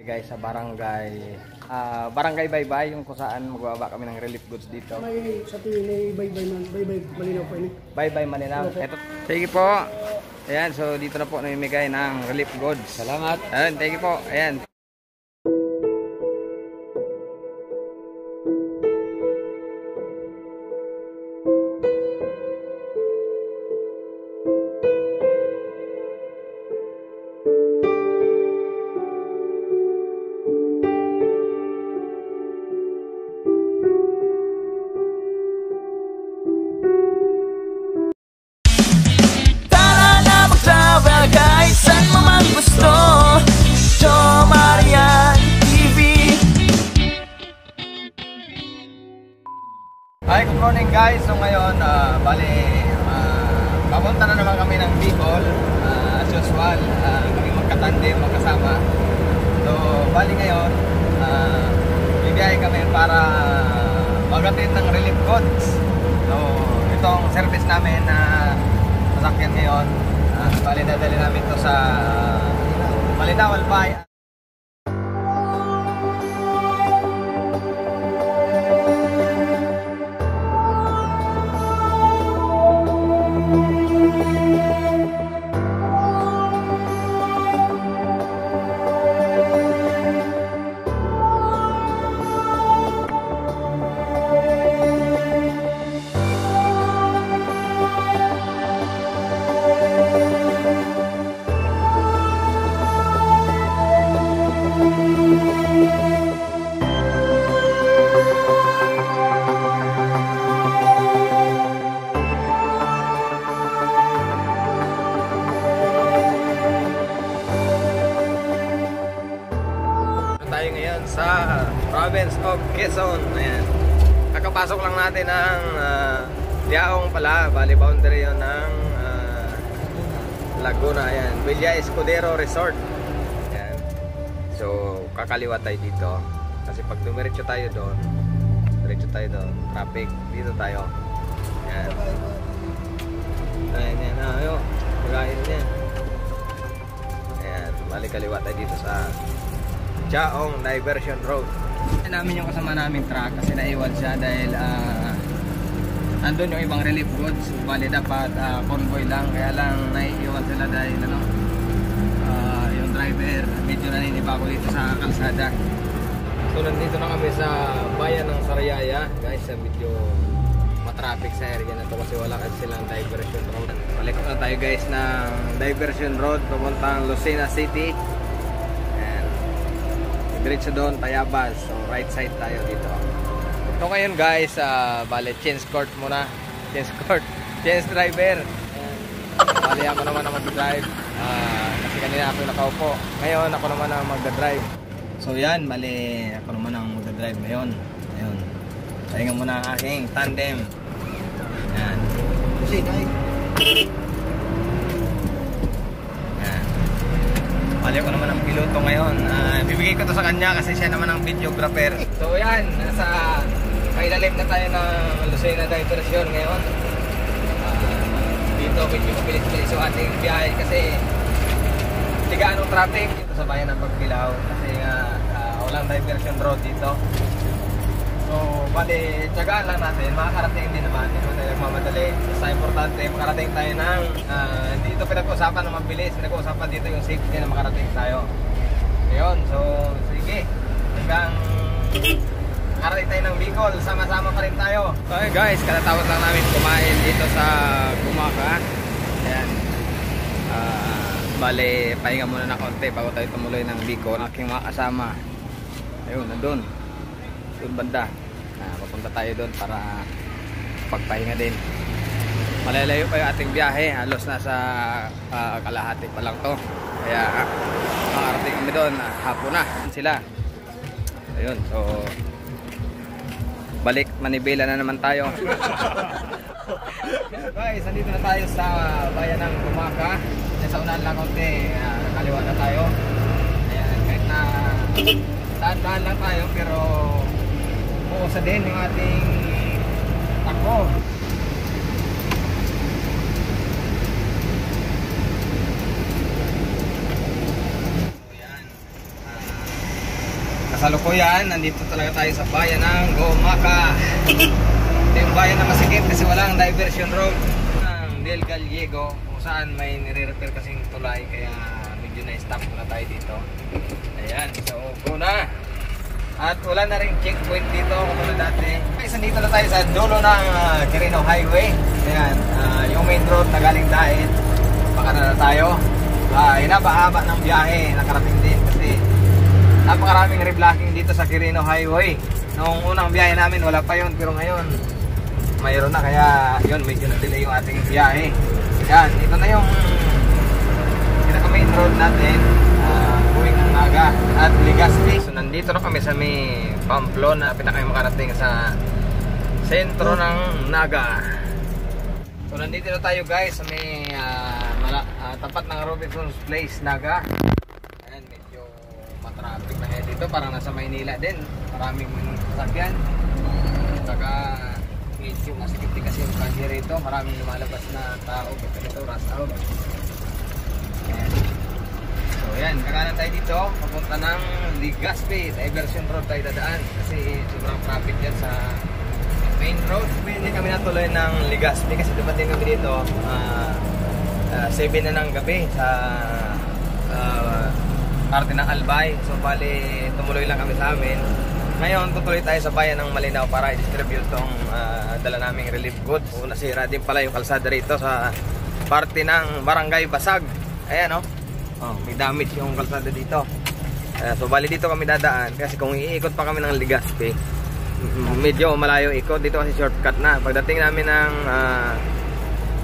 Guys, sa barangay Baybay, yung kung saan magbaba kami ng relief goods dito. May sa may Baybay malinaw pa ini. Baybay Malinaw. Ito. Sige po. Ayan, so dito na po namimigay ng relief goods. Salamat. Ayan, thank you po. Ayan. Hi, good morning guys. So ngayon, papunta na naman kami ng Bicol. As usual, kami magkatandem, magkasama. So, bali ngayon, bibiyahe kami para magatid ng relief goods. So, itong service namin na sasakyan ngayon, bali dadali namin to sa Malinaw, Albay. Tayo ngayon sa province of Quezon. Ayan. Kakapasok lang natin ng Diaong pala, bali boundary yun ng Laguna. Ayan, Villa Escudero Resort. Ayan. So kakaliwa tayo dito kasi pag dumiretso tayo doon, traffic dito tayo. Ayan. Ayan, ayan, ayo. Magahin yan. Ayan, bali kaliwa tayo dito sa Diaong Diversion Road. Namin yung kasama naming truck kasi naiwan siya dahil andun yung ibang relief goods. Bali dapat convoy lang, kaya lang naiiwan sila dahil yung driver medyo naninibago dito sa kalsada. So nandito na kami sa bayan ng Sariaya guys. Medyo matraffic sa area na to kasi wala kasi silang diversion road. Balik na tayo guys ng diversion road papuntang Lucena City. Diretso doon, Tayabas. So right side tayo dito. Ito ngayon guys, bale change court muna. Change driver. Bale ako naman ang mag-drive. Kasi kanina ako nakaupo. Ngayon ako naman ang mag-drive. So yan, bale ako naman ang mag-drive ngayon. Ayun. Pahinga muna ang aking tandem. Yan. Kasi tayo. Bali ako naman ang piloto ngayon. Bibigay ko to sa kanya kasi siya naman ang videographer. So yan, nasa kailalim na tayo ng Lucena Diversion ngayon. Dito medyo mabilis-bilis yung ating biyahe kasi tigaan ng traffic dito sa bayan ng Pagbilao kasi walang diversion road dito. So bali, tiyagaan lang natin, makakarating din naman, hindi naman tayo nagmamadali. Basta importante, makarating tayo ng hindi ito pinag-usapan ng mabilis, pinag-usapan dito yung safety na makarating tayo. Ayun, so sige, hanggang makarating tayo ng Bicol, sama-sama pa rin tayo. Okay guys, katatapos lang namin kumain dito sa Gumaka. Ayan, bali, pahinga muna na konti bago tayo tumuloy ng Bicol. Aking mga kasama, ayun, nandun banda. Papunta tayo doon para pagpahinga din. Malalayo pa yung ating biyahe, halos nasa kalahati pa lang to. Kaya makarating kami doon, hapon na sila. Ayun, so balik Manibela na naman tayo. Guys, nandito na tayo sa bayan ng Gumaka. Sa unahan lang konti, kaliwa na tayo. Ayan, kahit na daan-daan lang tayo pero buosa din yung ating takbo. So yan, kasalukuyan, nandito talaga tayo sa bayan ng Gomaka. Ito yung bayan na masikip kasi walang diversion road ng Del Gallego, kung saan may nire-repair kasing tulay, kaya medyo na-stop muna tayo dito. Ayan, so go na. At wala na rin checkpoint dito kung dati. Guys, nandito na tayo sa dulo ng Quirino Highway. Ayan, yung main road na galing Daet. Baka na tayo. Hinaba-haba ng biyahe, nakarating din kasi napakaraming reblocking dito sa Quirino Highway. Noong unang biyahe namin wala pa yun, pero ngayon mayroon na, kaya yun, medyo na-delay yung ating biyahe. Yan, ito na yung pinaka main road natin, going ng Naga at Legazpi. So nandito na kami sa may Pamplona, pinaka makarating sa sentro ng Naga. So nandito na tayo guys sa may tapat ng Robinson's Place, Naga. Ayan, medyo matraffic na kaya dito, parang nasa Maynila din. Maraming sasakyan. Saka medyo masikip din kasi yung kanji rito. Maraming lumalabas na tao. Ganito, rush hour. Ayan. So ayan, kakanan tayo dito. Papunta ng Legazpi. Diversion road tayo dadaan kasi sobrang traffic yan sa main road. Hindi kami natuloy ng Legazpi kasi dumating kami dito 7 na ng gabi sa parte ng Albay. So bali tumuloy lang kami sa amin. Ngayon tutuloy tayo sa bayan ng Malinaw para i-distribute tong dala naming relief goods. So, nasira din pala yung kalsada rito sa parte ng Barangay Basag. Ayan may damage yung kalsada dito. So bali dito kami dadaan kasi kung iikot pa kami ng Legazpi medyo malayo ikot dito kasi shortcut na. Pagdating namin ng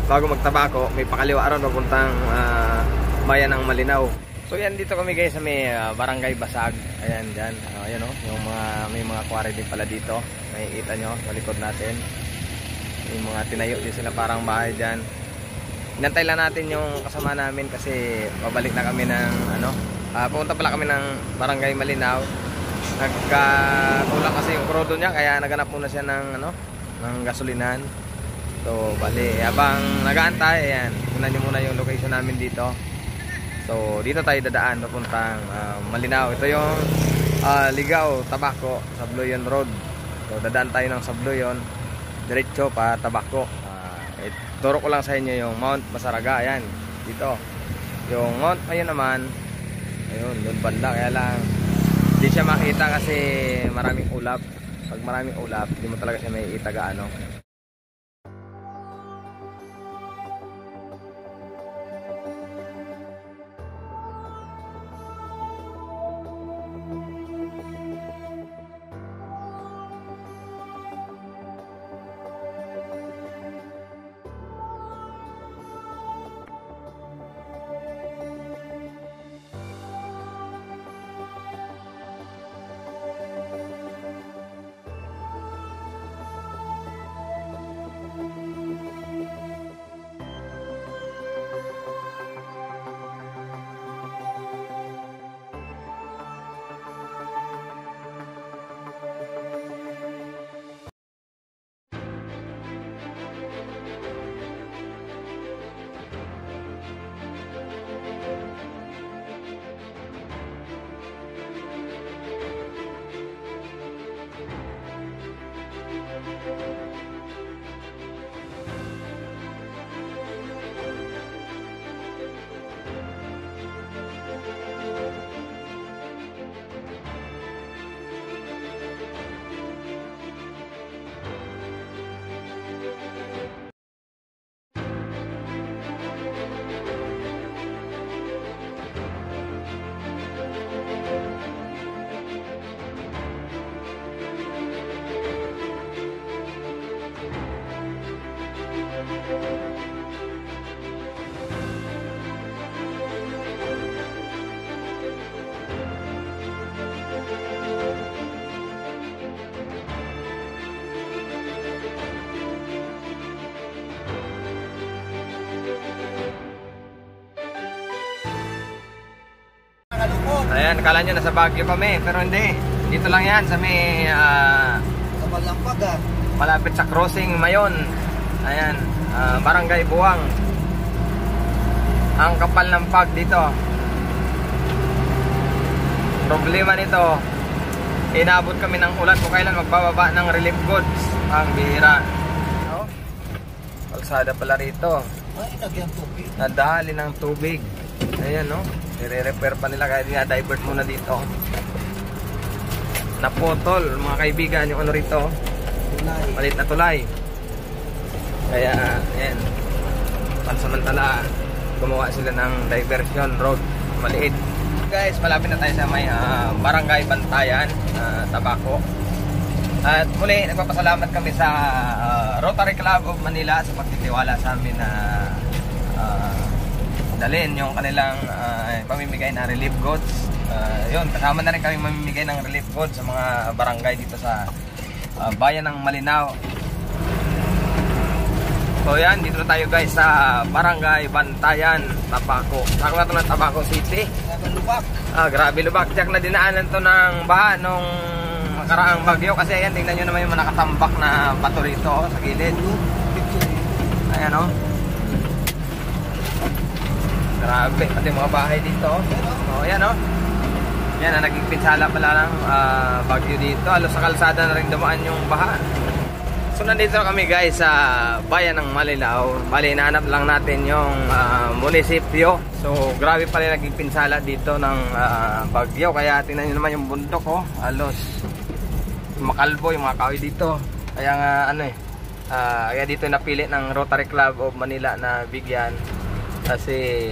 bago magtabako, may pakaliwa ron papuntang bayan ng Malinaw. So yan, dito kami guys sa may Barangay Basag. Ayan dyan, ayan yung may mga quarry din pala dito. Nakikita nyo sa likod natin. May mga tinayo din sila parang bahay dyan. Inantay lang natin yung kasama namin kasi pabalik na kami ng pupunta pala kami ng Barangay Malinaw. Nagkakulang kasi yung krodo niya, kaya naganap muna siya ng ng gasolinahan. So bali, habang nag-aantay, ayan, tingnan nyo muna yung location namin dito. So dito tayo dadaan papuntang Malinaw. Ito yung Ligao, Tabaco, Sabloyon Road. So dadaan tayo ng Sabloyon, diretso pa Tabaco. Turo ko lang sa inyo yung Mount Masaraga. Ayan, dito. Yung Mount ayun naman, ayun, doon banda. Kaya lang hindi siya makita kasi maraming ulap. Pag maraming ulap, hindi mo talaga siya may itaga Ayan, akala nyo nasa Baguio kami, pero hindi. Dito lang yan sa may Sa Malampag malapit sa crossing Mayon. Ayan, Barangay Buwang. Ang kapal ng pag dito. Problema nito, Inabot kami ng ulan kung kailan magbababa ng relief goods. Ang bihira. No? Kalsada pala rito. Ay, nagyang tubig. Nadali ng tubig. Ayan, no? Nire-repair pa nila kaya dinadivert muna dito. Naputol, mga kaibigan, yung ano rito. Tulay. Palit na tulay. Kaya, ayan. Pansamantala, gumawa sila ng diversion road. Maliit. Guys, malapit na tayo sa may Barangay Bantayan, Tabaco. At muli, nagpapasalamat kami sa Rotary Club of Manila sa pagtitiwala sa amin na dalhin yung kanilang pamimigay na relief goods. Yun, kasama na rin kami mamimigay ng relief goods sa mga barangay dito sa bayan ng Malinaw. So yan, dito na tayo guys sa Barangay Bantayan, Tabaco. Sako na ito ng Tabaco City. Lubak. Grabe lubak. Tiyak na dinaanan to ng baha nung makaraang bagyo. Kasi ayan, tingnan nyo naman yung nakatambak na bato rito sa gilid. Ayan o. Grabe, pati mga bahay dito. Ayan o. Yan, naging pinsala pala ng bagyo dito. Halos sa kalsada na rin dumaan yung baha. So nandito kami guys sa bayan ng Malinaw. Bali, nahanap lang natin yung munisipyo. So grabe pala naging pinsala dito ng bagyo. Kaya tingnan nyo naman yung bundok oh. Halos makalbo yung mga kahoy dito. Kaya nga kaya dito napili ng Rotary Club of Manila na bigyan. Kasi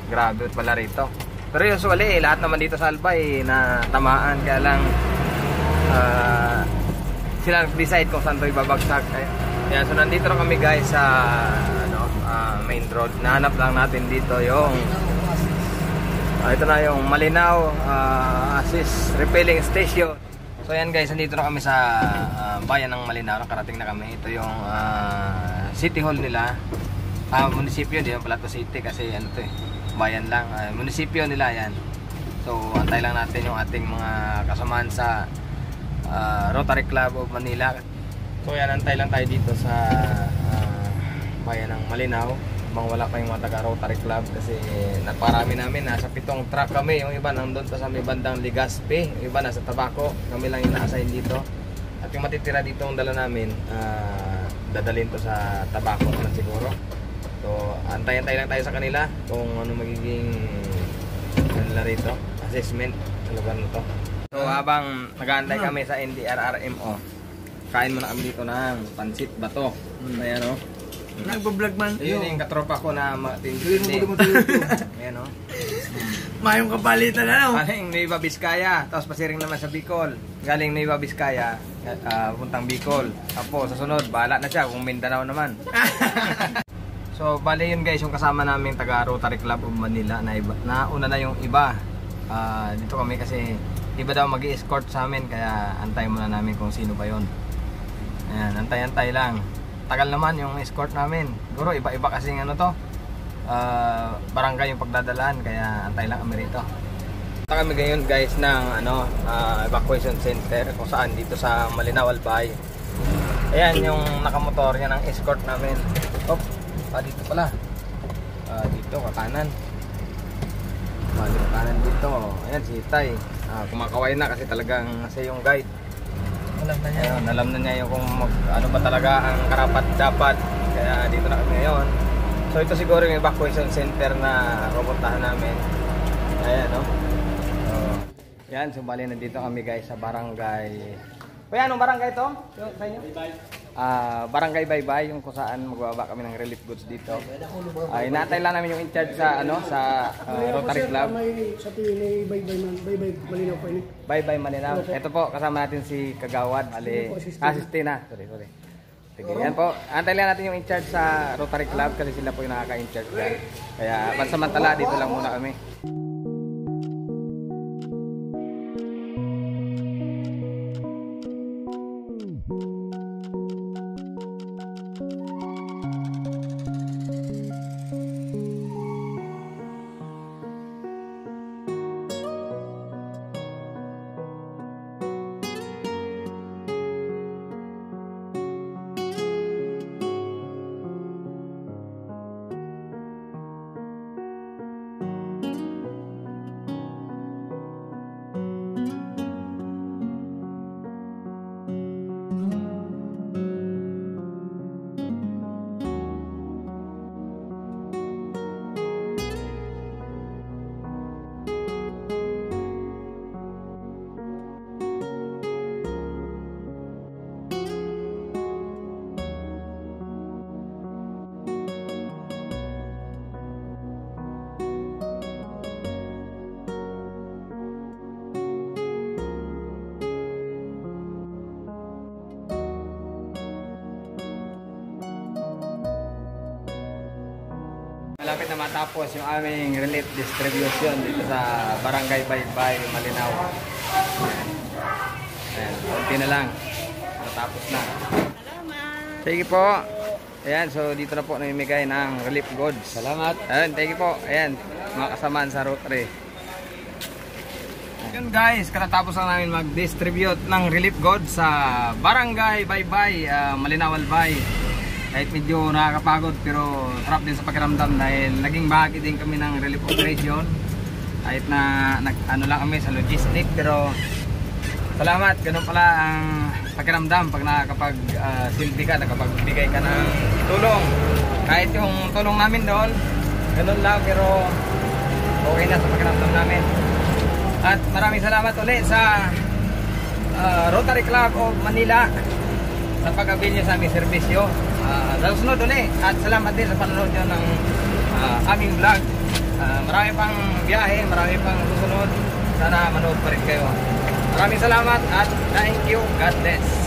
grabe pala rito. Pero usually lahat naman dito sa Albay na tamaan. Kaya lang sila decide kung saan ito ibabagsak. Kaya so nandito na kami guys sa main road. Nahanap lang natin dito yung ito na yung Malinaw Assist Refilling Station. So yan guys, nandito na kami sa bayan ng Malinaw. Nakarating na kami. Ito yung city hall nila. Munisipyo, di ba pala ito city kasi ano to bayan lang. Munisipyo nila yan. So antay lang natin yung ating mga kasamahan sa Rotary Club of Manila. So yan, antay lang tayo dito sa bayan ng Malinaw. Bang wala pa yung mga taga Rotary Club kasi naparami namin. Nasa 7 truck kami. Yung iba nandun pa sa may bandang Legazpi. Yung iba nasa Tabaco. Kami lang yung na-assign dito. At yung matitira dito ang dala namin, dadalhin to sa Tabaco naman siguro. So antay-antay lang tayo sa kanila kung ano magiging nila rito. Assessment sa lugar na to. So habang nag-aantay kami sa NDRRMO, kain muna kami dito ng pansit bato. Ayan o. Nagbablog man. Yun yung katropa ko na matindi. Ayan o. Mayong kapalitan na no? Galing Nueva Vizcaya, tapos pasiring naman sa Bicol. Galing Nueva Vizcaya, puntang Bicol. Tapos sa sunod, bahala na siya kung Mindanao naman. So bali yun guys, yung kasama namin taga Rotary Club of Manila na una na yung iba. Dito kami kasi iba daw mag-i-escort sa amin, kaya antay muna namin kung sino ba yun. Ayan, antay-antay lang. Tagal naman yung escort namin. Siguro iba-iba kasi ano to, barangay yung pagdadalaan, kaya antay lang kami rito. Punta kami ngayon guys ng evacuation center kung saan dito sa Malinaw, Albay. Ayan yung nakamotor, yan ang escort namin. Dito pala. Dito kakanan. Kanan dito. Ayan si Tay. Kumakaway na kasi talagang siya yung guide. Alam na niya. Ayun, alam na niya yung kung ano ba talaga ang karapat dapat. Kaya dito na kami ngayon. So ito siguro yung evacuation center na pupuntahan namin. Ayan no. So, yan, bali nandito kami guys sa barangay. Kuya, anong barangay ito? Sa inyo? Barangay Baybay, yung kung saan magbababa kami ng relief goods dito. Inaantay lang namin yung in-charge sa Rotary Club. Sa tingin Baybay Malinaw po ini. Baybay Malinaw. Ito po, kasama natin si Kagawad, Asistina. Sorry. Sige, yan po. Antay lang natin yung in-charge sa Rotary Club kasi sila po yung nakaka-in-charge dyan. Kaya pansamantala, dito lang muna kami. malapit na matapos yung aming relief distribution dito sa Barangay Baybay, Malinaw. Ayan, konti na lang. Matapos na. Sige po. Ayan, so dito na po namimigay ng relief goods. Salamat. Ayan, thank you po. Ayan, mga kasamaan sa Rotary. Yun guys, katatapos lang namin mag-distribute ng relief goods sa Barangay Baybay, Malinaw Albay. Kahit medyo nakakapagod pero sarap din sa pakiramdam dahil naging bahagi din kami ng relief operation. Kahit na ano lang kami sa logistic pero salamat, ganun pala ang pakiramdam pag nakakapag-silbi ka, nakapagbigay ka ng tulong. Kahit yung tulong namin doon, ganun lang pero okay na sa pakiramdam namin. At maraming salamat ulit sa Rotary Club of Manila sa pag-avail nyo sa aming serbisyo. Sa susunod ulit at salamat din sa panonood nyo ng aming vlog. Marami pang biyahe, marami pang susunod. Sana manood pa rin kayo. Maraming salamat at thank you. God bless.